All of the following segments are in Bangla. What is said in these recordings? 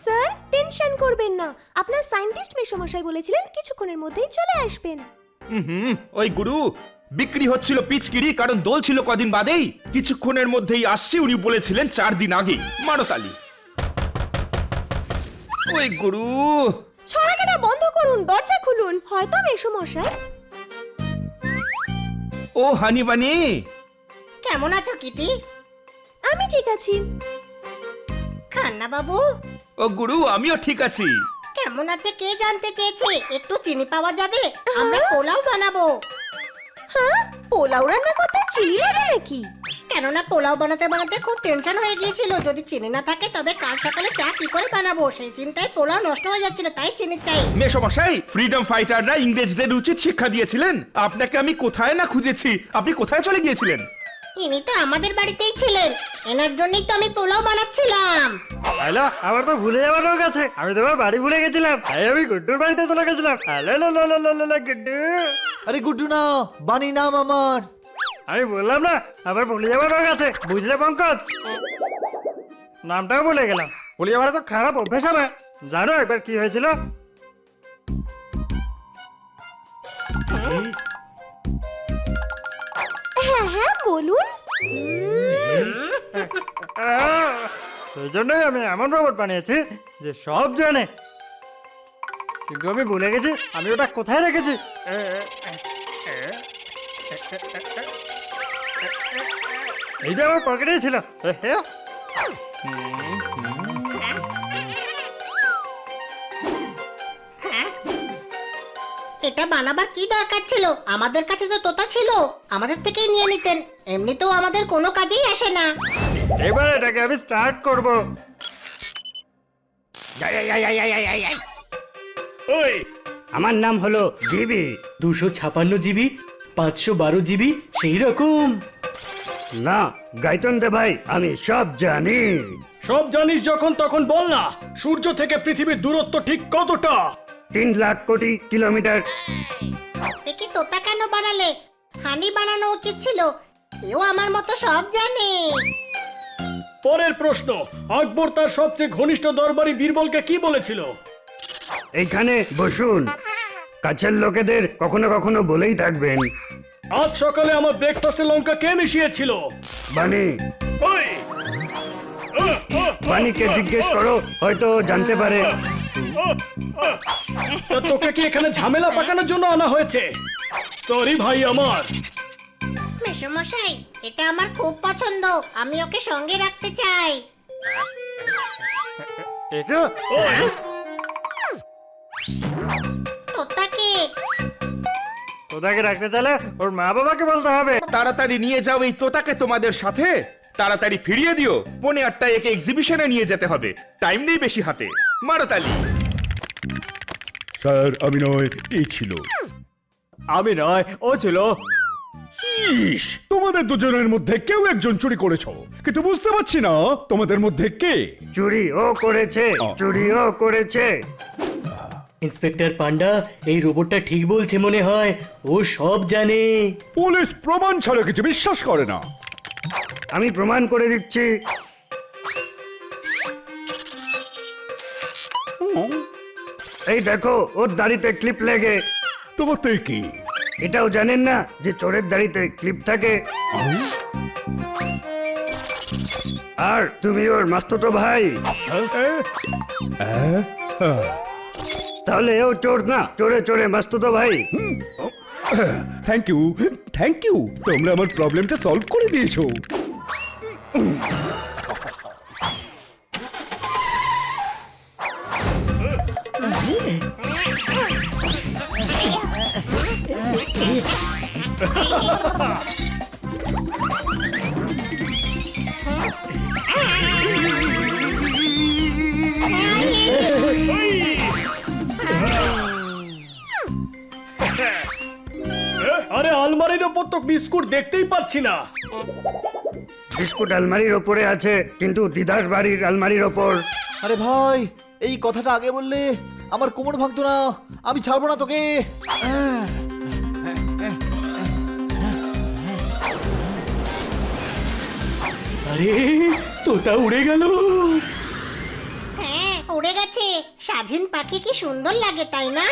স্যার টেনশন করবেন না, আপনার সায়েন্টিস্ট মেশমশাই বলেছিলেন কিছুক্ষণের মধ্যেই চলে আসবেন। ওই গুরু বিক্রি হচ্ছিল পিচকিরি, কারণ দোল ছিল কদিন বাদেই। কিছুক্ষণের মধ্যেই আসছে উনি বলেছিলেন 4 দিন আগে। মারো তালি। ওই গুরু ছড়াকাটা বন্ধ করুন, দরজা খুলুন, হয়তো মেশমশাই। ও হানি বানি, কেমন আছো কিটি? আমি ঠিক আছি। খান্না বাবু ও গুরু আমিও ঠিক আছি। কেমন আছে কে জানতে চেয়েছে? একটু চিনি পাওয়া যাবে? আমরা পোলাও বানাবো। হ্যাঁ, পোলাও রান্না করতে চিনি লাগে নাকি? কেননা পোলাও বানাতে বানাতে খুব টেনশন হয়ে গিয়েছিল, যদি চিনি না থাকে তবে কাল সকালে চা কি করে বানাবো সেই চিন্তায় পোলাও নষ্ট হয়ে যাচ্ছিল, তাই চিনি চাই। মেশমশাই, ফ্রিডম ফাইটাররা ইংরেজদের উচিত শিক্ষা দিয়েছিলেন। আপনাকে আমি কোথায় না খুঁজেছি, আপনি কোথায় চলে গিয়েছিলেন? ইনি তো আমাদের বাড়িতেই ছিলেন, এনার জন্যই তো আমি পোলাও বানাচ্ছিলাম। হ্যালো, আমার তো ভুলে যাওয়ার রোগ আছে। আমি তোমার বাড়ি ভুলে গেছিলাম, তাই আমি গুড্ডুর বাড়িতে চলে গেছিলাম। হ্যালো গুড্ডু। আরে গুড্ডু না, বানি নাম আমার। আমি বললাম না আমার ভুলে যাওয়ার রোগ আছে, বুঝলে পঙ্কজ? নামটাও ভুলে গেলাম। ভুলে যাওয়ার তো খারাপ অভ্যেস হবে। জানো একবার কি হয়েছিল? হ্যাঁ হ্যাঁ বলুন। সেই জন্যই আমি এমন রোবট বানিয়েছি যে সব জানে, কিন্তু আমি ভুলে গেছি আমি ওটা কোথায় রেখেছি। এই যে আমার পকেটেই ছিল। এটা বানাবার কি দরকার ছিল? আমাদের কাছে তো তোতা ছিল, আমাদের থেকেই নিয়ে নিতেন। এমনিতেও আমাদের কোনো কাজেই আসে না। এবার এটাকে আমি স্টার্ট করব। ওই আমার নাম হলো জিবি। 256 জিবি, 512 জিবি, সেই রকম। না গাইতন দে ভাই, আমি সব জানি। সব জানিস যখন তখন বল না, সূর্য থেকে পৃথিবীর দূরত্ব ঠিক কতটা? 3 লাখ কোটি কিলোমিটার। দেখি তোতা কেন বানালে? হানি বানানো উচিত ছিল, কেউ আমার মতো সব জানে। পরের প্রশ্ন, আকবর তার সবচেয়ে ঘনিষ্ঠ দরবারি বীরবলকে কি বলেছিল? এইখানে বসুন, কাছের লোকেদের কখনো কখনো বলেই থাকবেন। আজ সকালে আমার ব্রেকফাস্টে লঙ্কা কে মিশিয়েছিল? বানি, ওই বানিকে জিজ্ঞেস করো, হয়তো জানতে পারে। তা তোকে কি এখানে ঝামেলা পাকানোর জন্য আনা হয়েছে? সরি ভাই আমার। মেশমশাই, এটা আমার খুব পছন্দ, আমি ওকে সঙ্গে রাখতে চাই। এটা তোতাকে তোদাকে রাখতে চাইলে ওর মা বাবাকে বলতে হবে। তাড়াতাড়ি নিয়ে যাও এই তোতাকে তোমাদের সাথে। তাড়াতাড়ি ফিরিয়ে দিও, 8:30টায় একে এক্সিবিশনে নিয়ে যেতে হবে। টাইম নেই বেশি হাতে। মারো তালি। স্যার আমি নয়, এই ছিল। আমি নয়, ও ছিল। ইস, তোমাদের দুজনের মধ্যে কেউ একজন চুরি করেছ, কিন্তু বুঝতে পারছি না তোমাদের মধ্যে কে। চুরি ও করেছে, চুরি ও করেছে। ইন্সপেক্টর পান্ডা, এই রোবটটা ঠিক বলছে মনে হয়, ও সব জানে। পুলিশ প্রমাণ ছাড়া কিছু বিশ্বাস করে না। আমি প্রমাণ করে দিচ্ছি। এই দেখো, ওর দাড়িতে ক্লিপ লেগে। তোমার তো কি? এটাও জানেন না যে চোরের দাড়িতে ক্লিপ থাকে? আর তুমি ওর মাস্তুতো ভাই, তাহলে ও চোর না, চোরে চোরে মাস্তুতো ভাই। থ্যাংক ইউ, থ্যাংক ইউ, তোমরা আমার প্রবলেমটা সলভ করে দিয়েছো। আরে আলমারির ওপর তো বিস্কুট দেখতেই পাচ্ছি না। বিস্কুট আলমারির ওপরে আছে, কিন্তু দিদার বাড়ির আলমারির ওপর। আরে ভাই, এই কথাটা আগে বললে আমার কোমর ভাঙতো না। আমি ছাড়বো না তোকে। আরে তোতা উড়ে গেল। হ্যাঁ উড়ে গেছে। স্বাধীন পাখি কি সুন্দর লাগে তাই না?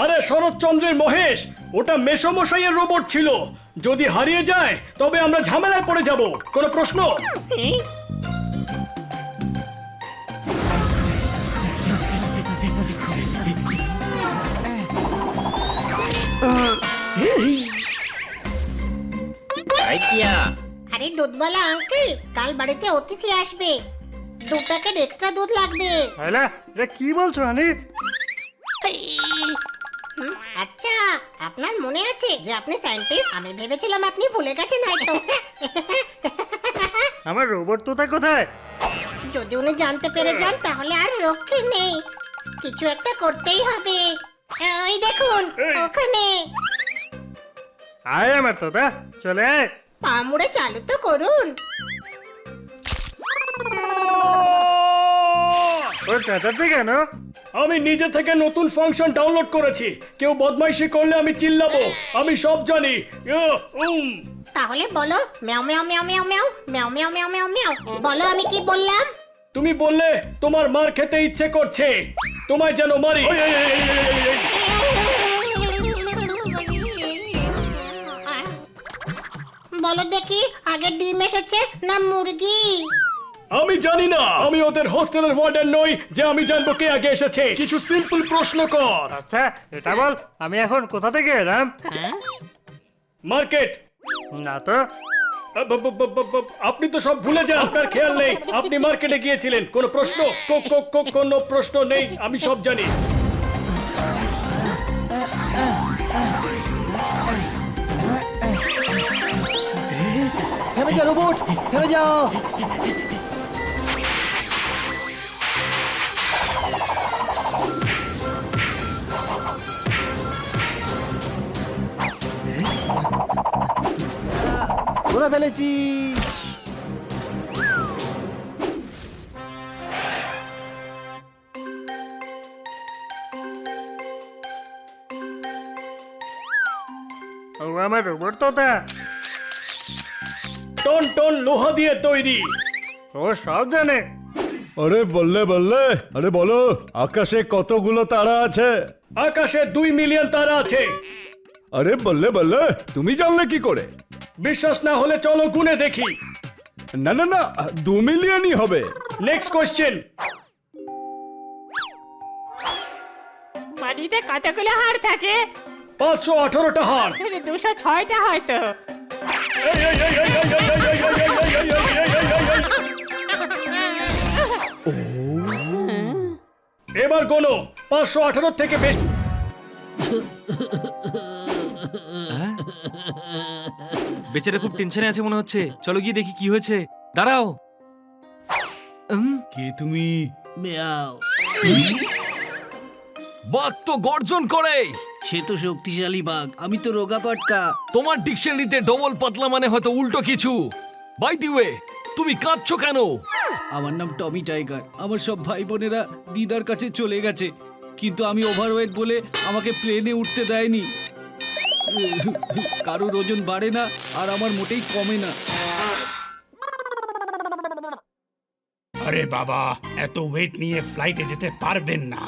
আরে শরৎচন্দ্রের মহেশ, ওটা মেসমশাইয়ের রোবট ছিল। যদি হারিয়ে যায় তবে আমরা ঝামেলায় পড়ে যাব। কোনো প্রশ্ন? আরে দুধওয়ালা আঙ্কেল, কাল বাড়িতে অতিথি আসবে, 2 প্যাকেট এক্সট্রা দুধ লাগবে। তাইলে এটা কি বলছো হানি? আচ্ছা, আপনার মনে আছে যে আপনি সায়েন্টিস্ট? আমি ভেবেছিলাম আপনি ভুলে গেছেন হয়তো। আমার রোবট তোতা কোথায়? যদি উনি জানতে পেরে যান তাহলে আর রক্ষে নেই। কিছু একটা করতেই হবে। ওই দেখুন ওখানে। আয় আমার তোতা, চলে আয়। পা মুড়ে চালু তো করুন। ও চেঁচাচ্ছে কেন? আমি নিজে থেকে নতুন ফাংশন ডাউনলোড করেছি। কেউ বদমাইশি করলে আমি চিল্লাবো। আমি সব জানি। তাহলে বলো ম্যাও ম্যাও ম্যাও ম্যাও ম্যাও ম্যাও ম্যাও ম্যাও ম্যাও ম্যাও। বলো আমি কি বললাম? তুমি বললে তোমার মার খেতে ইচ্ছে করছে, তোমায় যেন মারি। বলো দেখি আগে ডিম এসেছে না মুরগি? আমি জানি না, আমি ওদের হোস্টেলের ওয়ার্ডেন নই যে আমি জানবো কে আগে এসেছে। কিছু সিম্পল প্রশ্ন কর। আচ্ছা এটা বল, আমি এখন কোথা থেকে এলাম? মার্কেট। না তো। আপনি তো সব ভুলে যান, আপনার খেয়াল নেই। আপনি মার্কেটে গিয়েছিলেন। কোনো প্রশ্ন? কোনো প্রশ্ন নেই, আমি সব জানি। থেমে যা রোবট, থেমে যা। ধরে ফেলেছি। ও আমার রোবট তোতা, টন টন লোহা দিয়ে তৈরি। ও সব জানে। আরে বললে বললে, আরে বলো আকাশে কতগুলো তারা আছে? আকাশে 2 মিলিয়ন তারা আছে। আরে বললে বললে, তুমি জানলে কি করে? বিশ্বাস না হলে চলো গুনে দেখি। না না না, 2 মিলিয়নই হবে। Next question. মাটিতে কতগুলো হাড় থাকে? 518টা হাড়। 206টা হয়তো। এবার গোনো, 518 থেকে বেশি। বেচারা খুব টেনশনে আছে মনে হচ্ছে। চলো গিয়ে দেখি কি হয়েছে। দাঁড়াও। কে তুমি? বাঘ তো গর্জন করে। সে তো শক্তিশালী বাঘ, আমি তো রোগা পটকা। তোমার ডিকশনারিতে ডবল পাতলা মানে হয়তো উল্টো কিছু। বাই দি ওয়ে, তুমি কাঁদছো কেন? আমার নাম টমি টাইগার। আমার সব ভাই বোনেরা দিদার কাছে চলে গেছে, কিন্তু আমি ওভারওয়েট বলে আমাকে প্লেনে উঠতে দেয়নি। কারোর ওজন বাড়ে না আর আমার মোটেই কমে না। আরে বাবা, এত ওয়েট নিয়ে ফ্লাইটে যেতে পারবেন না।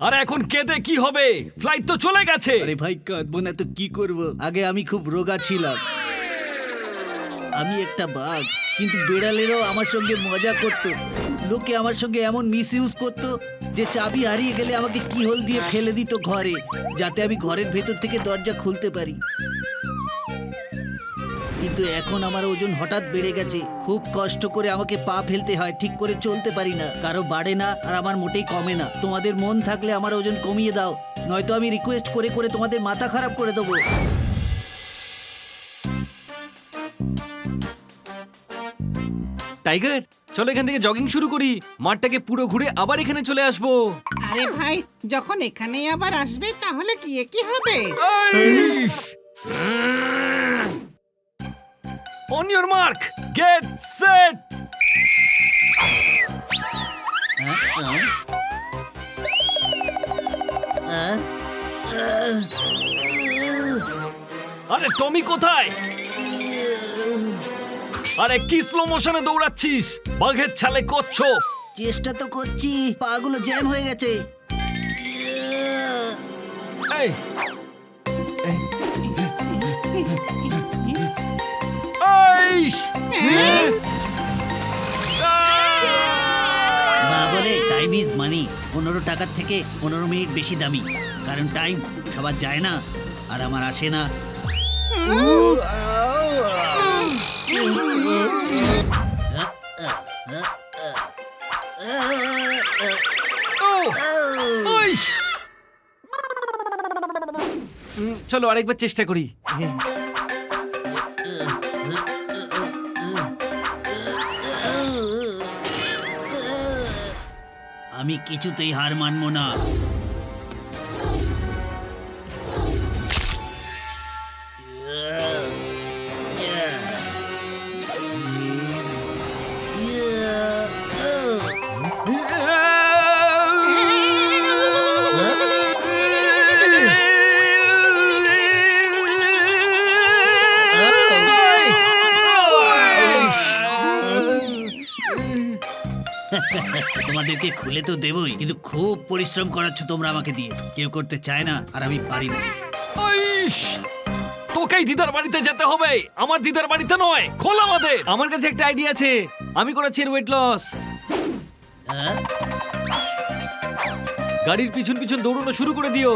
আর এখন কেঁদে কি হবে? ফ্লাইট তো চলে গেছে। আরে ভাই কাঁদবো না তো কি করব? আগে আমি খুব রোগা ছিলাম। আমি একটা বাঘ, কিন্তু বেড়ালেরও আমার সঙ্গে মজা করত। লোকে আমার সঙ্গে এমন মিস ইউজ করতো যে চাবি হারিয়ে গেলে আমাকে কিহোল দিয়ে ফেলে দিত ঘরে, যাতে আমি ঘরের ভেতর থেকে দরজা খুলতে পারি। কিন্তু এখন আমার ওজন হঠাৎ বেড়ে গেছে। খুব কষ্ট করে আমাকে পা ফেলতে হয়, ঠিক করে চলতে পারি না। কারো বাড়ে না আর আমার মোটেই কমে না। তোমাদের মন থাকলে আমার ওজন কমিয়ে দাও, নয়তো আমি রিকোয়েস্ট করে করে তোমাদের মাথা খারাপ করে দেবো। টাইগার, চলো এখান থেকে জগিং শুরু করি। মাঠটাকে পুরো ঘুরে আবার এখানে চলে আসবো। আরে ভাই, যখন এখানেই আবার আসবে তাহলে গিয়ে কি হবে? On your mark, get set. আরে টমি কোথায়? আরে কি স্লো মোশনে দৌড়াচ্ছিস বাঘের ছালে কচ্ছপ? চেষ্টা তো করছি, পাগুলো জ্যাম হয়ে গেছে। এই মা বলে টাইম ইজ মানি, 15 টাকার থেকে 15 মিনিট বেশি দামি, কারণ টাইম সবার যায় না আর আমার আসে না। চলো আরেকবার চেষ্টা করি। আমি কিছুতেই হার মানবো না। তোমাদেরকে খুলে তো দেবই, কিন্তু খুব পরিশ্রম করাচ্ছ তোমরা আমাকে দিয়ে। কেউ করতে চায় না আর আমি পারি না। তোকেই দিদার বাড়িতে যেতে হবে, আমার দিদার বাড়িতে নয়। খোল আমাদের। আমার কাছে একটা আইডিয়া আছে, আমি করেছি ওয়েট লস। গাড়ির পিছন পিছন দৌড়ানো শুরু করে দিও।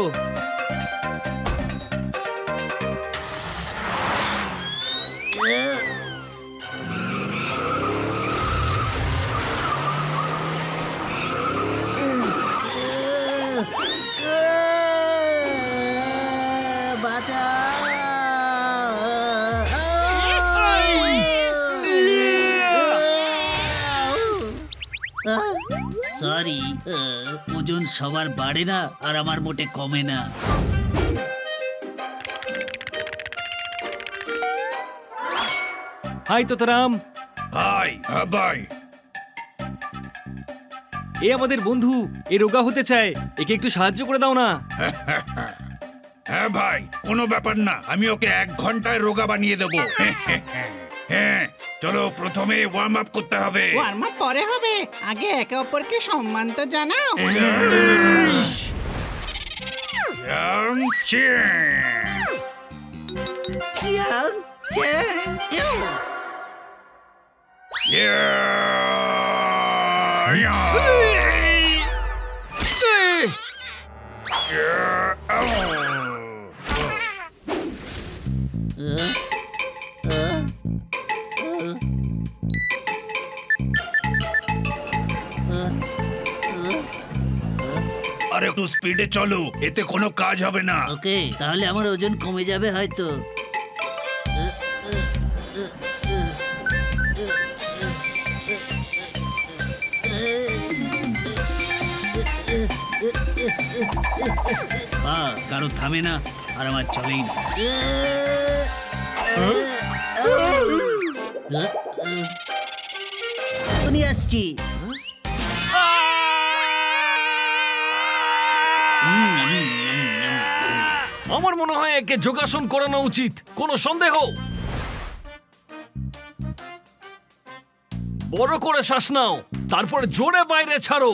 সরি, ওজন সবার বাড়ে না আর আমার মোটে কমে না। হাই তোতারাম। হাই ভাই। এ আমাদের বন্ধু, এ রোগা হতে চায়, একে একটু সাহায্য করে দাও না। হ্যাঁ ভাই, কোনো ব্যাপার না, আমি ওকে 1 ঘন্টায় রোগা বানিয়ে দেবো। হ্যাঁ, চলো প্রথমে ওয়ার্ম আপ করতে হবে। ওয়ার্ম আপ পরে হবে, আগে একে অপরকে সম্মান তো জানাও। আর একটু স্পিডে চলো, এতে কোনো কাজ হবে না। ওকে, তাহলে আমার ওজন কমে যাবে হয়তো। কারো থামে না আর আমার চলেই না। নিয়ে আসছি। আমার মনে হয় একে যোগাসন করানো উচিত, কোনো সন্দেহ? বড় করে শ্বাস নাও, তারপর জোরে বাইরে ছাড়ো।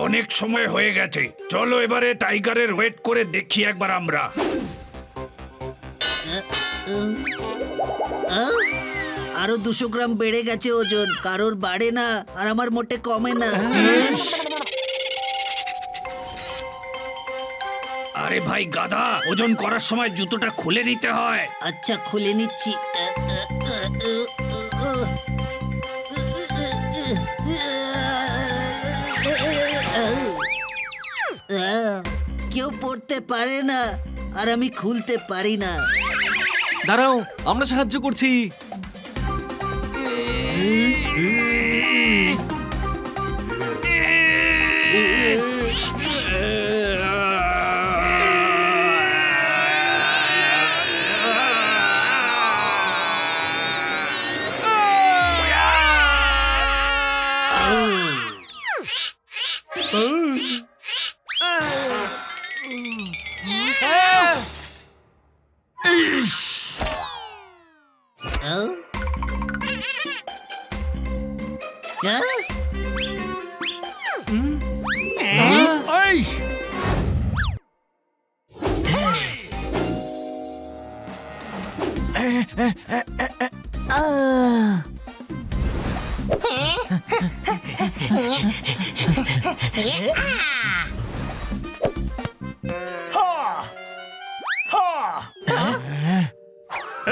অনেক সময় হয়ে গেছে, চলো এবারে টাইগারের ওয়েট করে দেখি একবার আমরা। আরো 200 গ্রাম বেড়ে গেছে ওজন, কারোর বাড়ে না আর আমার মোটে কমে না। আরে ভাই গাধা, ওজন করার সময় জুতোটা খুলে নিতে হয়। আচ্ছা, খুলে নিচ্ছি। কেউ পড়তে পারে না আর আমি খুলতে পারি না। দাঁড়াও, আমরা সাহায্য করছি।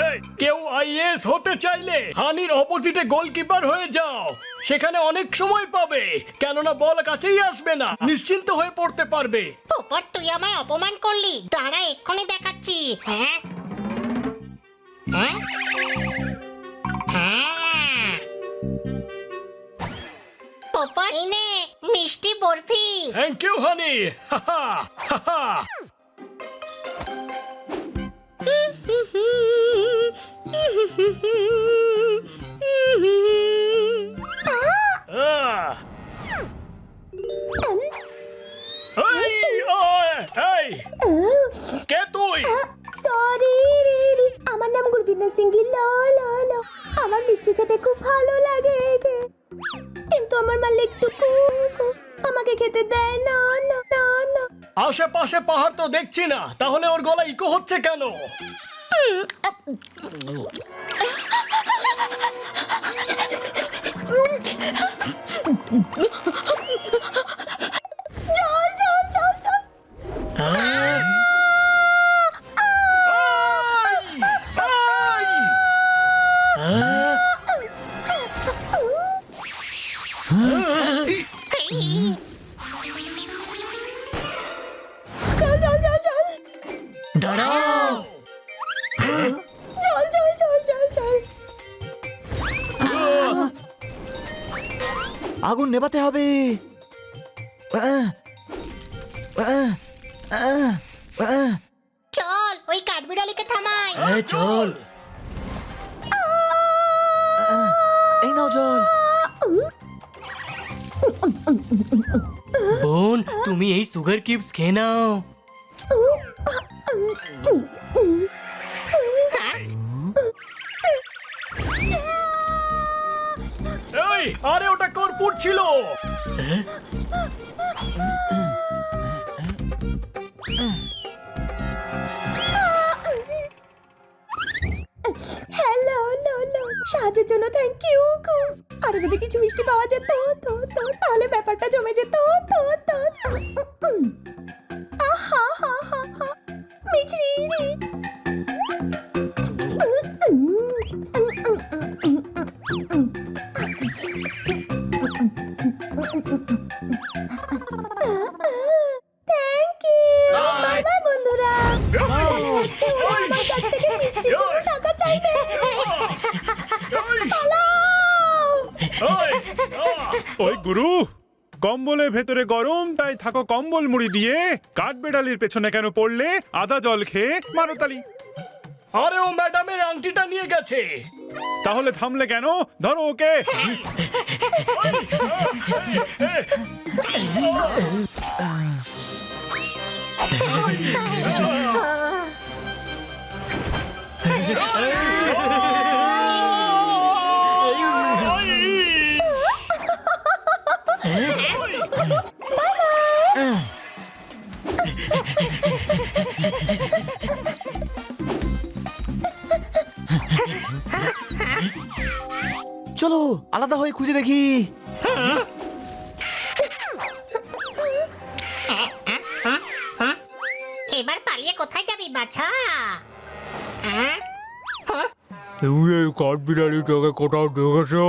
এই কেউ আইএস হতে চাইলে হানির অপোজিটে গোলকিপার হয়ে যাও, সেখানে অনেক সময় পাবে, কেননা বল কাছেই আসবে না, নিশ্চিন্ত হয়ে পড়তে পারবে। পোপট তুই আমায় অপমান করলি, দাঁড়া এক্ষুনি দেখাচ্ছি। হ্যাঁ হ্যাঁ হ্যাঁ পোপট এই নে মিষ্টি বরফি। Thank you honey. কে তুই? সরি রে রে, আমার নাম গুরবিন্দর সিং গিল। লো লো, আমার মিষ্টি খেতে খুব ভালো লাগে, কিন্তু আমার মালিক টুকু আমাকে খেতে দেয় না না না না। আশেপাশে পাহাড় তো দেখছি না, তাহলে ওর গলা ইকো হচ্ছে কেন? জল জল জল জল। জল জল জল জল। দাঁড়াও। জল জল জল জল জল। আগুন নেভাতে হবে। চল ওই কাঠবিড়ালিকে থামাই। চল। এই নাও জল। বোন, তুমি এই সুগার কিউবস খেয়ে নাও। এই, আরে ওটা কর্পূর ছিল। হ্যালো লো লো, সাহায্যের জন্য থ্যাংক ইউ। আরো যদি কিছু মিষ্টি পাওয়া যেত তো তো তাহলে ব্যাপারটা জমে যেত তো তো। আহা হা হা হা, মিছরি রে। Thank you. বাই বাই বন্ধুরা। আচ্ছা, ওরা আমার কাছ থেকে মিষ্টির জন্য টাকা চাইবে। পালাও। ওই গুরু, কম্বলের ভেতরে গরম, তাই থাকো কম্বল মুড়ি দিয়ে। কাঠবেড়ালির পেছনে কেন পড়লে? আদা জল খেয়ে মারো তালি। আরে ও ম্যাডামের আংটিটা নিয়ে গেছে। তাহলে থামলে কেন? ধরো ওকে। চলো আলাদা হয়ে খুঁজে দেখি। এবার পালিয়ে কোথায় যাবি বাছা? তুমি এই কাঠবিড়ালিটাকে কোথাও দেখেছো?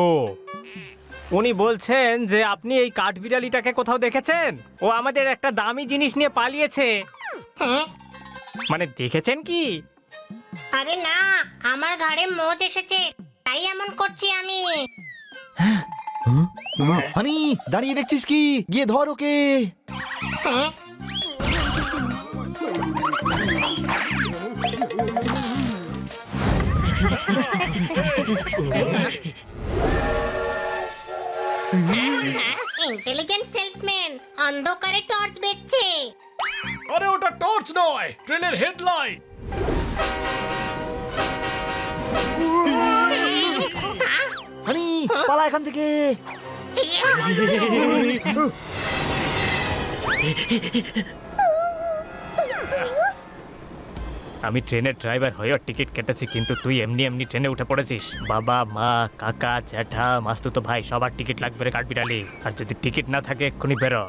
উনি বলছেন যে আপনি এই কাঠবিড়ালিটাকে কোথাও দেখেছেন। ও আমাদের একটা দামি জিনিস নিয়ে পালিয়েছে। মানে দেখেছেন কি? আরে না, আমার ঘাড়ে মোচ এসেছে, তাই এমন করছি আমি। হানি, দাঁড়িয়ে দেখছিস কি? গিয়ে ধর ওকে। ইন্টেলিজেন্ট সেলসম্যান অন্ধকারে টর্চ বেচছে। আরে ওটা টর্চ নয়, ট্রেনের হেডলাইট। পালা এখান থেকে। আমি ট্রেনের ড্রাইভার হয়েও টিকিট কেটেছি, কিন্তু তুই এমনি এমনি ট্রেনে উঠে পড়েছিস। বাবা মা কাকা জ্যাঠা মাস্তুতো ভাই সবার টিকিট লাগবে রে কাঠবিড়ালি। আর যদি টিকিট না থাকে এক্ষুনি বেরো।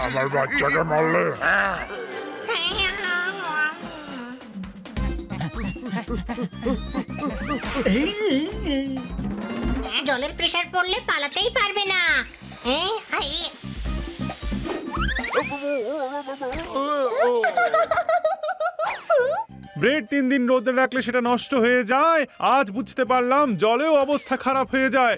আমার বাচ্চাকে মারলে জলের প্রেসার পড়লে পালাতেই পারবে না। ব্রেড 3 দিন রোদে রাখলে সেটা নষ্ট হয়ে যায়। আজ বুঝতে পারলাম জলেও অবস্থা খারাপ হয়ে যায়।